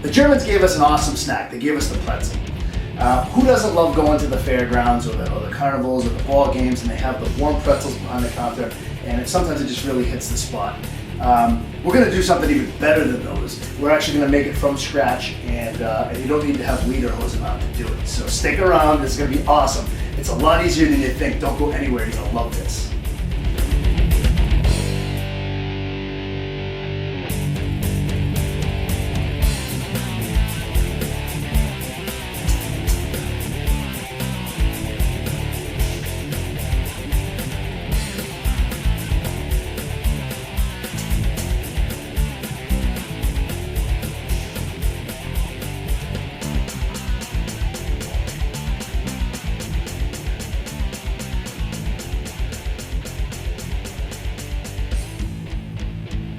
The Germans gave us an awesome snack. They gave us the pretzel. Who doesn't love going to the fairgrounds or the carnivals or the ball games and they have the warm pretzels behind the counter, and sometimes it just really hits the spot. We're going to do something even better than those. We're actually going to make it from scratch, and you don't need to have lederhosen on to do it. So stick around, it's going to be awesome. It's a lot easier than you think. Don't go anywhere, you're going to love this.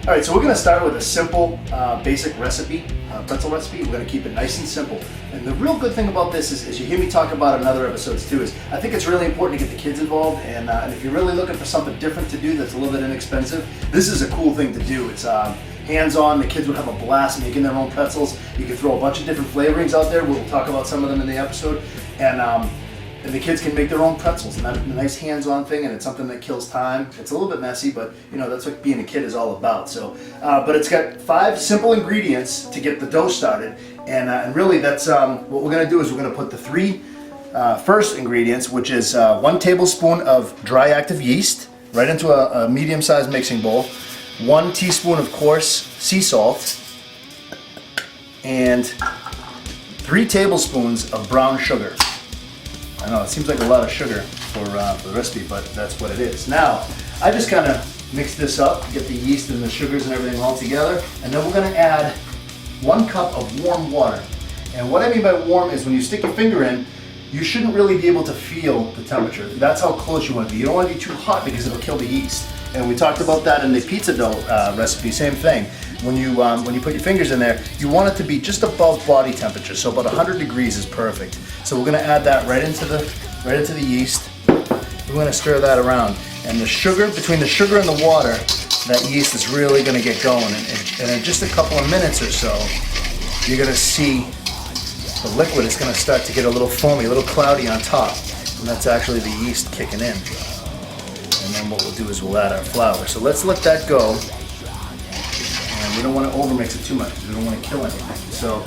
All right, so we're going to start with a simple, basic recipe, pretzel recipe. We're going to keep it nice and simple. And the real good thing about this is you hear me talk about it in other episodes too, is I think it's really important to get the kids involved. And if you're really looking for something different to do that's a little bit inexpensive, this is a cool thing to do. It's hands-on. The kids would have a blast making their own pretzels. You can throw a bunch of different flavorings out there. We'll talk about some of them in the episode. And the kids can make their own pretzels, and that's a nice hands-on thing, and it's something that kills time. It's a little bit messy, but you know that's what being a kid is all about. So, but it's got 5 simple ingredients to get the dough started, and really that's what we're going to do is we're going to put the 3 first ingredients, which is 1 tablespoon of dry active yeast, right into a medium-sized mixing bowl, 1 teaspoon of coarse sea salt, and 3 tablespoons of brown sugar. I know it seems like a lot of sugar for the recipe, but that's what it is. Now, I just kind of mix this up, get the yeast and the sugars and everything all together, and then we're going to add 1 cup of warm water. And what I mean by warm is when you stick your finger in, you shouldn't really be able to feel the temperature. That's how close you want to be. You don't want to be too hot because it'll kill the yeast. And we talked about that in the pizza dough recipe, same thing. When you put your fingers in there, you want it to be just above body temperature, so about 100 degrees is perfect. So we're going to add that right into the yeast. We're going to stir that around, and the sugar, between the sugar and the water, that yeast is really going to get going. And in just a couple of minutes or so, you're going to see the liquid is going to start to get a little foamy, a little cloudy on top, and that's actually the yeast kicking in. And then what we'll do is we'll add our flour. So let's let that go. And we don't want to overmix it too much because we don't want to kill anything. So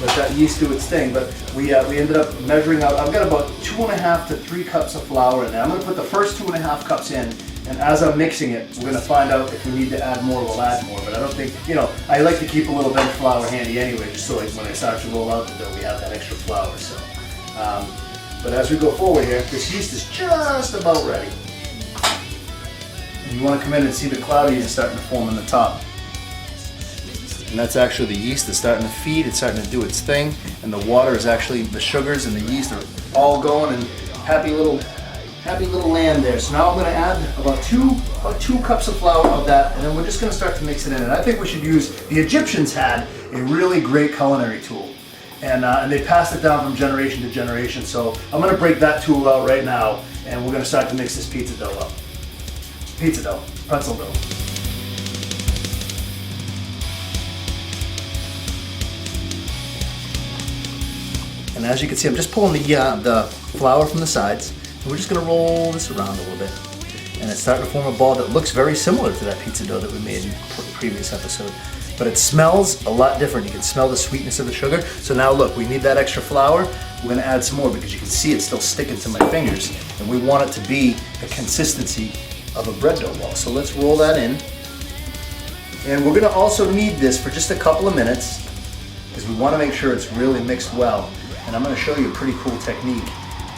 let that yeast do its thing. But we ended up measuring out, I've got about 2.5 to 3 cups of flour in there. I'm going to put the first 2.5 cups in, and as I'm mixing it, we're going to find out if we need to add more, we'll add more. But I don't think, I like to keep a little bench flour handy anyway, just so like when I start to roll out the dough, we have that extra flour. So, but as we go forward here, this yeast is just about ready. And you want to come in and see the cloudies starting to form on the top. And that's actually the yeast that's starting to feed, it's starting to do its thing, and the water is actually, the sugars and the yeast are all going, and happy little land there. So now I'm going to add about 2 cups of flour of that, and then we're just going to start to mix it in. And I think we should use, the Egyptians had a really great culinary tool, and they passed it down from generation to generation. So I'm going to break that tool out right now, and we're going to start to mix this pizza dough up. Pretzel dough. And as you can see, I'm just pulling the flour from the sides, and we're just going to roll this around a little bit. And it's starting to form a ball that looks very similar to that pizza dough that we made in the previous episode. But it smells a lot different. You can smell the sweetness of the sugar. So now look, we need that extra flour. We're going to add some more because you can see it's still sticking to my fingers. And we want it to be the consistency of a bread dough ball. So let's roll that in. And we're going to also knead this for just a couple of minutes because we want to make sure it's really mixed well. And I'm going to show you a pretty cool technique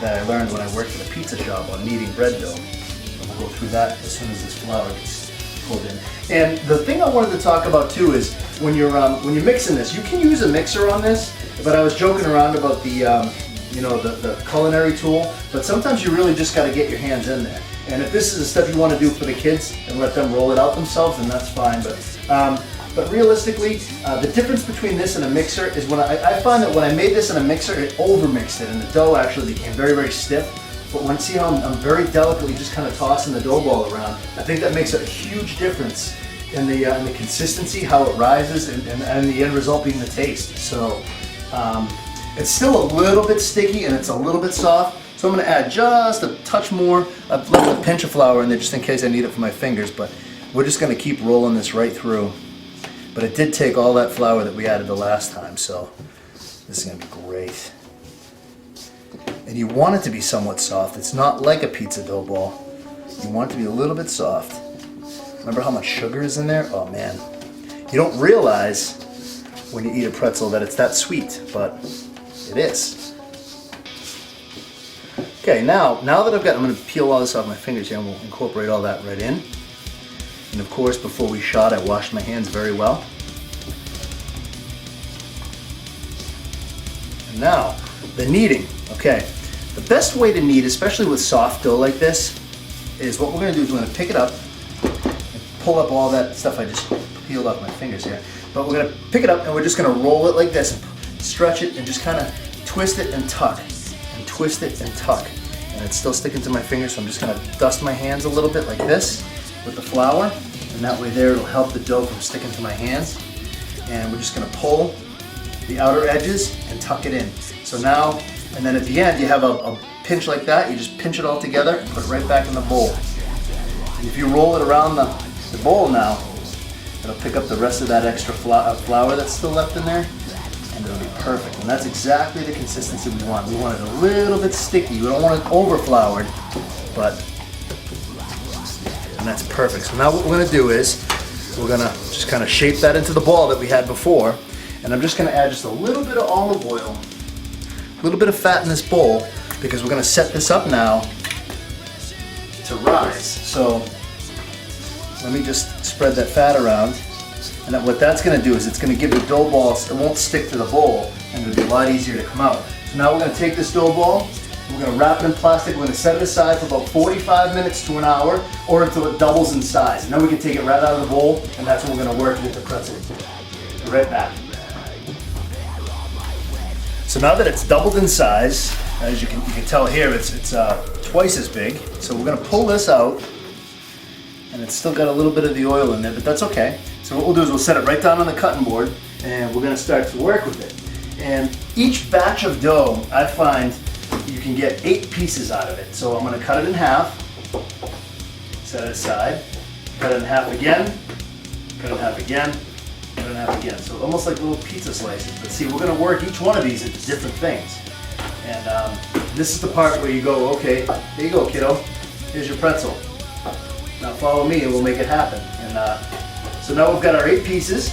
that I learned when I worked at a pizza shop on kneading bread dough. And we'll go through that as soon as this flour gets pulled in. And the thing I wanted to talk about too is when you're mixing this, you can use a mixer on this. But I was joking around about the culinary tool. But sometimes you really just got to get your hands in there. And if this is the stuff you want to do for the kids and let them roll it out themselves, then that's fine. But realistically, the difference between this and a mixer is when I find that when I made this in a mixer, it overmixed it, and the dough actually became very, very stiff. But when see how I'm very delicately just kind of tossing the dough ball around, I think that makes a huge difference and the consistency, how it rises, and the end result being the taste. So it's still a little bit sticky and it's a little bit soft. So I'm going to add just a touch more. I've left a pinch of flour in there just in case I need it for my fingers, but we're just going to keep rolling this right through. But it did take all that flour that we added the last time, so this is going to be great. And you want it to be somewhat soft. It's not like a pizza dough ball. You want it to be a little bit soft. Remember how much sugar is in there? Oh man. You don't realize when you eat a pretzel that it's that sweet, but it is. Okay, now that I'm going to peel all this off my fingers here and we'll incorporate all that right in. And of course, before we shot, I washed my hands very well. And now, the kneading. Okay, the best way to knead, especially with soft dough like this, is what we're going to do is we're going to pick it up and pull up all that stuff I just peeled off my fingers here. But we're going to pick it up and we're just going to roll it like this and stretch it and just kind of twist it and tuck. And twist it and tuck. And it's still sticking to my fingers, so I'm just going to dust my hands a little bit like this with the flour. And that way there it'll help the dough from sticking to my hands. And we're just going to pull the outer edges and tuck it in. So now, and then at the end you have a pinch like that. You just pinch it all together and put it right back in the bowl. And if you roll it around the bowl now, it'll pick up the rest of that extra flour that's still left in there, and it'll be perfect. And that's exactly the consistency we want. We want it a little bit sticky. We don't want it over floured, and that's perfect. So now what we're going to do is we're going to just kind of shape that into the ball that we had before. And I'm just going to add just a little bit of olive oil, a little bit of fat in this bowl, because we're going to set this up now to rise. So let me just spread that fat around. And what that's going to do is it's going to give the dough balls, it won't stick to the bowl, and it'll be a lot easier to come out. So now we're going to take this dough ball, we're going to wrap it in plastic, we're going to set it aside for about 45 minutes to an hour, or until it doubles in size. And then we can take it right out of the bowl, and that's when we're going to work with the pretzel. Be right back. So now that it's doubled in size, as you can tell here, it's twice as big. So we're going to pull this out, and it's still got a little bit of the oil in there, but that's okay. So what we'll do is we'll set it right down on the cutting board, and we're going to start to work with it. And each batch of dough, I find you can get 8 pieces out of it. So I'm going to cut it in half, set it aside, cut it in half again, cut it in half again, cut it in half again. So almost like little pizza slices. But see, we're going to work each one of these into different things. And this is the part where you go, okay, here you go, kiddo. Here's your pretzel. Now follow me and we'll make it happen. And so now we've got our 8 pieces.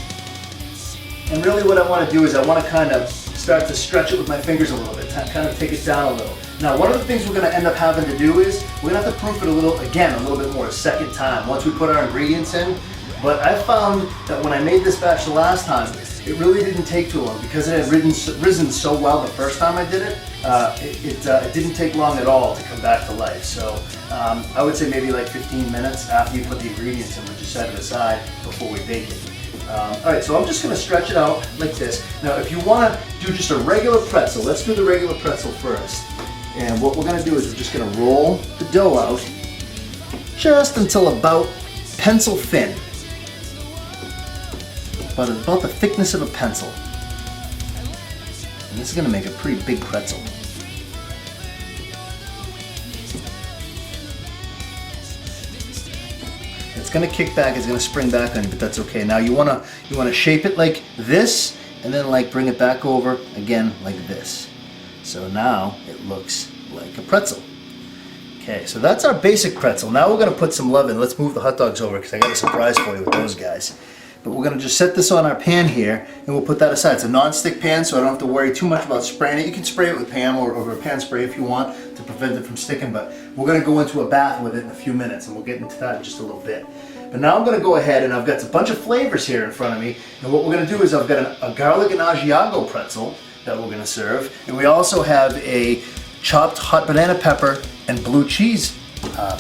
And really what I want to do is I want to kind of start to stretch it with my fingers a little bit, kind of take it down a little. Now one of the things we're going to end up having to do is we're going to have to proof it a little bit more a second time once we put our ingredients in. But I found that when I made this batch the last time, it really didn't take too long because it had risen so well the first time I did it. It didn't take long at all to come back to life. So I would say maybe like 15 minutes after you put the ingredients in, we just set it aside before we bake it. Alright, so I'm just going to stretch it out like this. Now if you want to do just a regular pretzel, let's do the regular pretzel first. And what we're going to do is we're just going to roll the dough out just until about pencil thin. About the thickness of a pencil. And this is going to make a pretty big pretzel. It's going to kick back, it's going to spring back on you, but that's okay. Now you want to shape it like this, and then like bring it back over again like this. So now it looks like a pretzel. Okay, so that's our basic pretzel. Now we're going to put some love in. Let's move the hot dogs over because I got a surprise for you with those guys. But we're going to just set this on our pan here, and we'll put that aside. It's a non-stick pan, so I don't have to worry too much about spraying it. You can spray it with Pam or a pan spray if you want to prevent it from sticking, but we're going to go into a bath with it in a few minutes, and we'll get into that in just a little bit. But now I'm going to go ahead, and I've got a bunch of flavors here in front of me, and what we're going to do is I've got a garlic and Asiago pretzel that we're going to serve, and we also have a chopped hot banana pepper and blue cheese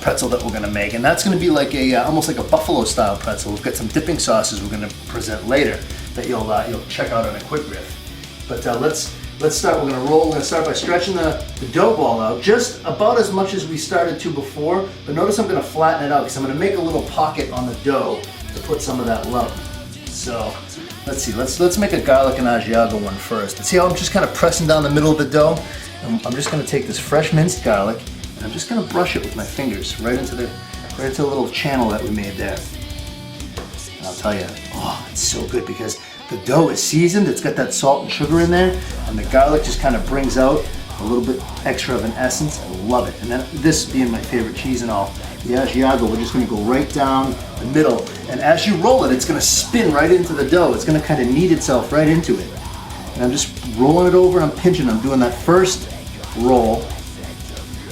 pretzel that we're going to make, and that's going to be like a almost like a buffalo style pretzel. We've got some dipping sauces we're going to present later that you'll check out on a quick riff. But let's start. We're going to start by stretching the dough ball out just about as much as we started to before, but notice I'm going to flatten it out because I'm going to make a little pocket on the dough to put some of that love. So let's see, let's make a garlic and Asiago one first. And see how I'm just kind of pressing down the middle of the dough? And I'm just going to take this fresh minced garlic and I'm just going to brush it with my fingers right into the little channel that we made there. And I'll tell you, oh, it's so good because the dough is seasoned, it's got that salt and sugar in there, and the garlic just kind of brings out a little bit extra of an essence. I love it. And then this being my favorite cheese and all, the Asiago, we're just going to go right down the middle. And as you roll it, it's going to spin right into the dough. It's going to kind of knead itself right into it. And I'm just rolling it over, I'm pinching, I'm doing that first roll.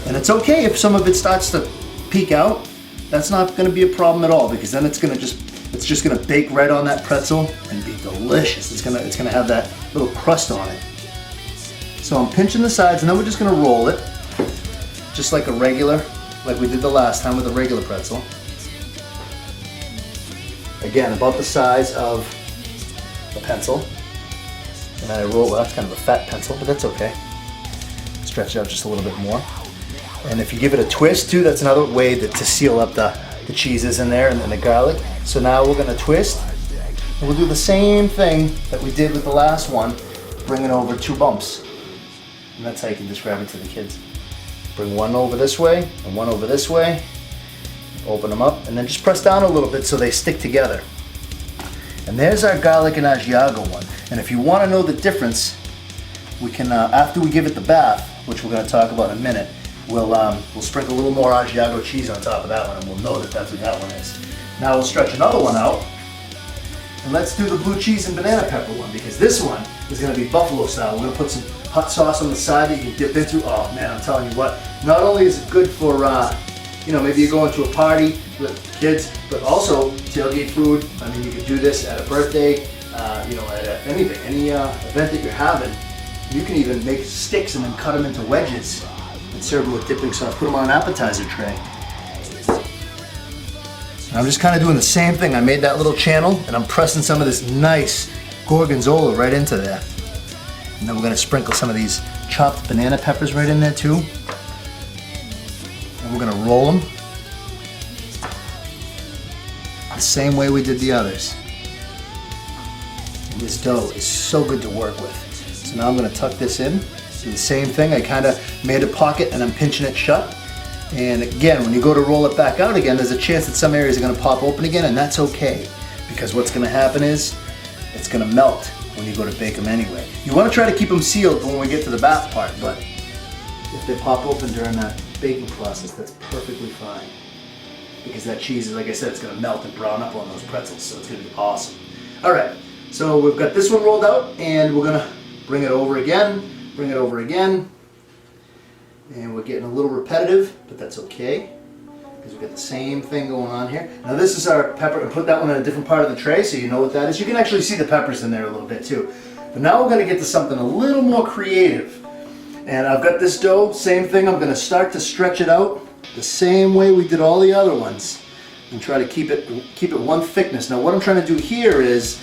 And it's okay if some of it starts to peek out. That's not going to be a problem at all because then it's just going to bake right on that pretzel and be delicious. It's going to have that little crust on it. So I'm pinching the sides and then we're just going to roll it just like we did the last time with a regular pretzel. Again, about the size of a pencil. And then I roll, well, that's kind of a fat pencil, but that's okay. Stretch it out just a little bit more. And if you give it a twist too, that's another way to seal up the cheeses in there and then the garlic. So now we're going to twist and we'll do the same thing that we did with the last one, bringing over 2 bumps. And that's how you can describe it to the kids. Bring one over this way and one over this way. Open them up and then just press down a little bit so they stick together. And there's our garlic and Asiago one. And if you want to know the difference, we can, after we give it the bath, which we're going to talk about in a minute, we'll sprinkle a little more Asiago cheese on top of that one and we'll know that that's what that one is. Now we'll stretch another one out. And let's do the blue cheese and banana pepper one because this one is going to be buffalo style. We're going to put some hot sauce on the side that you can dip into. Oh man, I'm telling you what, not only is it good for, maybe you're going to a party with kids, but also tailgate food. I mean, you could do this at a birthday, at anything, any event that you're having. You can even make sticks and then cut them into wedges and serve them with dipping sauce. Put them on an appetizer tray. I'm just kind of doing the same thing. I made that little channel and I'm pressing some of this nice gorgonzola right into there. And then we're going to sprinkle some of these chopped banana peppers right in there too. And we're going to roll them the same way we did the others. And this dough is so good to work with. So now I'm going to tuck this in. Do the same thing. I kind of made a pocket and I'm pinching it shut. And again, when you go to roll it back out again, there's a chance that some areas are going to pop open again, and that's okay. Because what's going to happen is, it's going to melt when you go to bake them anyway. You want to try to keep them sealed when we get to the bath part, but if they pop open during that baking process, that's perfectly fine. Because that cheese is, like I said, it's going to melt and brown up on those pretzels, so it's going to be awesome. Alright, so we've got this one rolled out, and we're going to bring it over again, and we're getting a little repetitive, but that's okay, because we've got the same thing going on here. Now this is our pepper, and put that one in a different part of the tray so you know what that is. You can actually see the peppers in there a little bit too. But now we're going to get to something a little more creative. And I've got this dough, same thing, I'm going to start to stretch it out the same way we did all the other ones. And try to keep it one thickness. Now what I'm trying to do here is,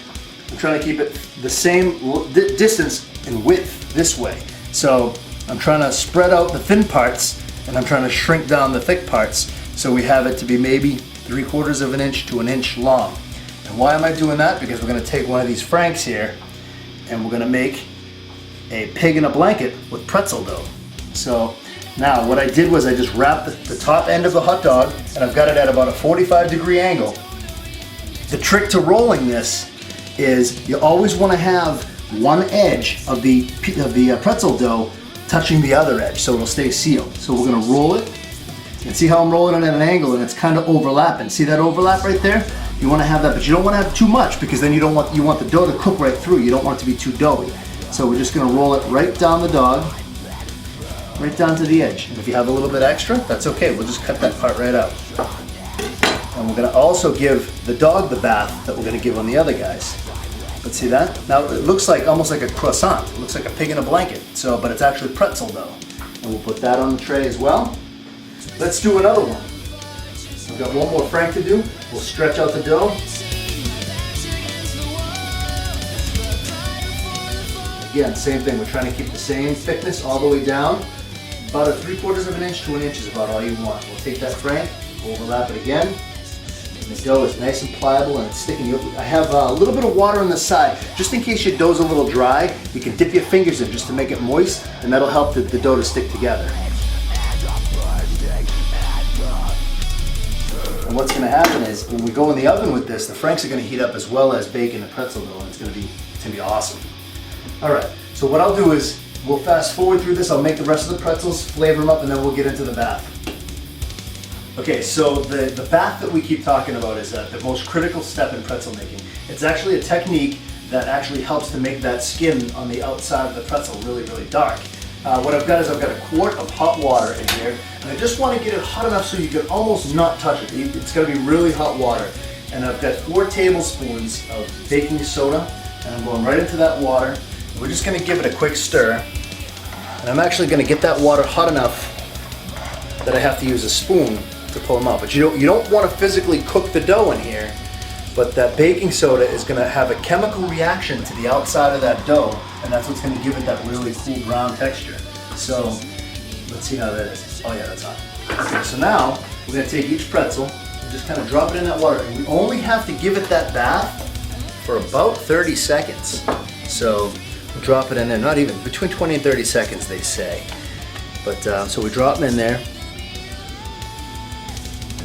I'm trying to keep it the same distance and width this way. So I'm trying to spread out the thin parts and I'm trying to shrink down the thick parts so we have it to be maybe 3/4 of an inch to an inch long. And why am I doing that? Because we're going to take one of these Franks here and we're going to make a pig in a blanket with pretzel dough. So now what I did was I just wrapped the top end of the hot dog and I've got it at about a 45-degree angle. The trick to rolling this is you always want to have one edge of the pretzel dough touching the other edge so it'll stay sealed. So we're going to roll it and see how I'm rolling it at an angle and it's kind of overlapping. See that overlap right there? You want to have that, but you don't want to have too much because then you want the dough to cook right through. You don't want it to be too doughy. So we're just going to roll it right down the dog, right down to the edge. And if you have a little bit extra, that's okay. We'll just cut that part right out. And we're going to also give the dog the bath that we're going to give on the other guys. But see that? Now it looks like almost like a croissant. It looks like a pig in a blanket. But it's actually pretzel dough. And we'll put that on the tray as well. Let's do another one. I've got one more Frank to do. We'll stretch out the dough. Again, same thing. We're trying to keep the same thickness all the way down. About a 3/4 of an inch to an inch is about all you want. We'll take that Frank, overlap it again, And the dough is nice and pliable and it's sticking. I have a little bit of water on the side, just in case your dough's a little dry. You can dip your fingers in just to make it moist, and that'll help the dough to stick together. And what's going to happen is when we go in the oven with this, the franks are going to heat up as well as baking the pretzel dough, and it's going to be awesome. All right, so what I'll do is we'll fast forward through this. I'll make the rest of the pretzels, flavor them up, and then we'll get into the bath. Okay, so the bath that we keep talking about is the most critical step in pretzel making. It's actually a technique that actually helps to make that skin on the outside of the pretzel really, really dark. What I've got is I've got a quart of hot water in here, and I just want to get it hot enough so you can almost not touch it. It's got to be really hot water. And I've got 4 tablespoons of baking soda, and I'm going right into that water. We're just going to give it a quick stir, and I'm actually going to get that water hot enough that I have to use a spoon to pull them out. But you don't want to physically cook the dough in here, but that baking soda is going to have a chemical reaction to the outside of that dough, and that's what's going to give it that really cool brown texture. So let's see how that is. Oh yeah, that's hot. Okay, so now we're going to take each pretzel and just kind of drop it in that water, and we only have to give it that bath for about 30 seconds. So we'll drop it in there, not even, between 20 and 30 seconds they say. But so we drop them in there,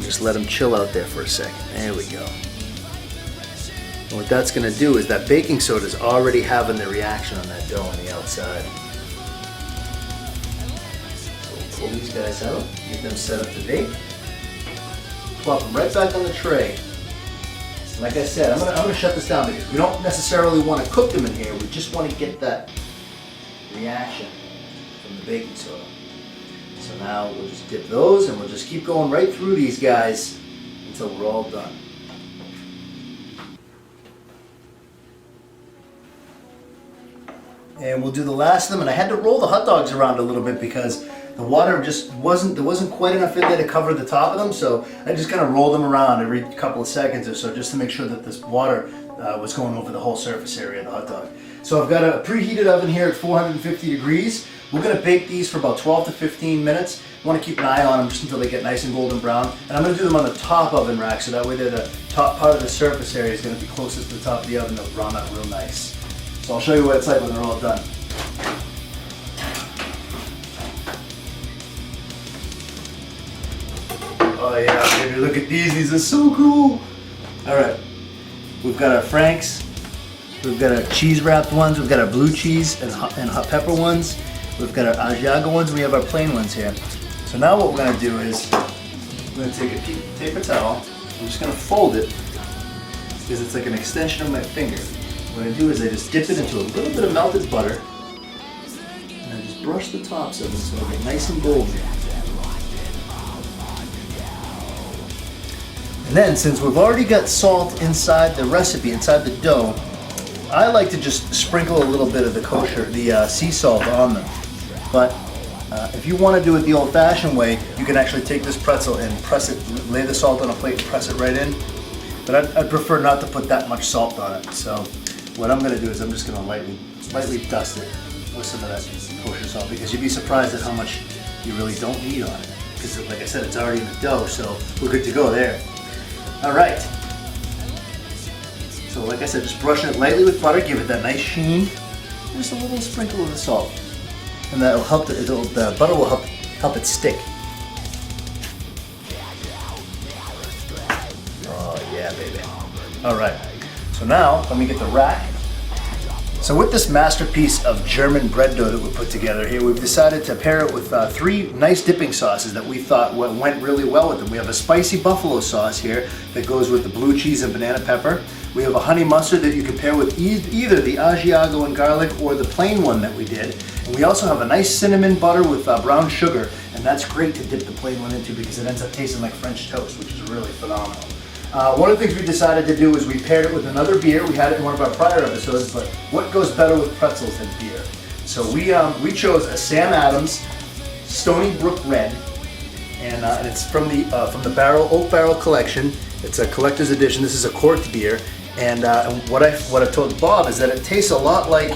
just let them chill out there for a second. There we go. And what that's going to do is that baking soda is already having the reaction on that dough on the outside. So we'll pull these guys out, get them set up to bake. Plop them right back on the tray. And like I said, I'm gonna shut this down because we don't necessarily want to cook them in here. We just want to get that reaction from the baking soda. So now we'll just dip those and we'll just keep going right through these guys until we're all done. And we'll do the last of them, and I had to roll the hot dogs around a little bit because the water just wasn't quite enough in there to cover the top of them, so I just kind of rolled them around every couple of seconds or so just to make sure that this water was going over the whole surface area of the hot dog. So I've got a preheated oven here at 450 degrees. We're going to bake these for about 12 to 15 minutes. I want to keep an eye on them just until they get nice and golden brown. And I'm going to do them on the top oven rack, so that way the top part of the surface area is going to be closest to the top of the oven. They'll brown out real nice. So I'll show you what it's like when they're all done. Oh yeah, baby, look at these. These are so cool. All right, we've got our Franks. We've got our cheese wrapped ones. We've got our blue cheese and hot pepper ones. We've got our Asiago ones, and we have our plain ones here. So now what we're going to do is we're going to take a paper towel. I'm just going to fold it because it's like an extension of my finger. What I do is I just dip it into a little bit of melted butter, and I just brush the tops of them so they get nice and golden. And then, since we've already got salt inside the recipe, inside the dough, I like to just sprinkle a little bit of the kosher, the sea salt on them. But if you want to do it the old-fashioned way, you can actually take this pretzel and press it, lay the salt on a plate and press it right in. But I'd prefer not to put that much salt on it. So what I'm going to do is I'm just going to lightly dust it with some of that kosher salt, because you'd be surprised at how much you really don't need on it. Because like I said, it's already in the dough, so we're good to go there. All right. So like I said, just brushing it lightly with butter, give it that nice sheen. Just a little sprinkle of the salt. And that'll help, the butter will help it stick. Oh yeah, baby. All right, so now let me get the rack. So with this masterpiece of German bread dough that we put together here, we've decided to pair it with 3 nice dipping sauces that we thought went really well with them. We have a spicy buffalo sauce here that goes with the blue cheese and banana pepper. We have a honey mustard that you can pair with either the Asiago and garlic or the plain one that we did. And we also have a nice cinnamon butter with brown sugar, and that's great to dip the plain one into because it ends up tasting like French toast, which is really phenomenal. One of the things we decided to do is we paired it with another beer. We had it in one of our prior episodes, but what goes better with pretzels than beer? So we chose a Sam Adams Stony Brook Red, and it's from the Oak Barrel collection. It's a collector's edition. This is a corked beer, and what I told Bob is that it tastes a lot like a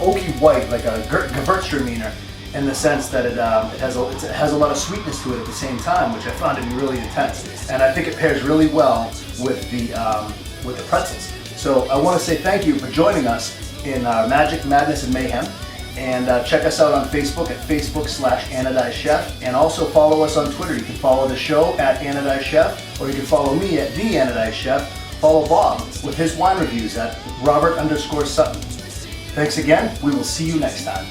oaky white, like a Gewürztraminer. in the sense that it has a lot of sweetness to it at the same time, which I found to be really intense. And I think it pairs really well with the pretzels. So I want to say thank you for joining us in Magic, Madness, and Mayhem. And check us out on Facebook at Facebook/Anodized Chef. And also follow us on Twitter. You can follow the show at Anodized Chef, or you can follow me at The Anodized Chef. Follow Bob with his wine reviews at Robert_Sutton. Thanks again. We will see you next time.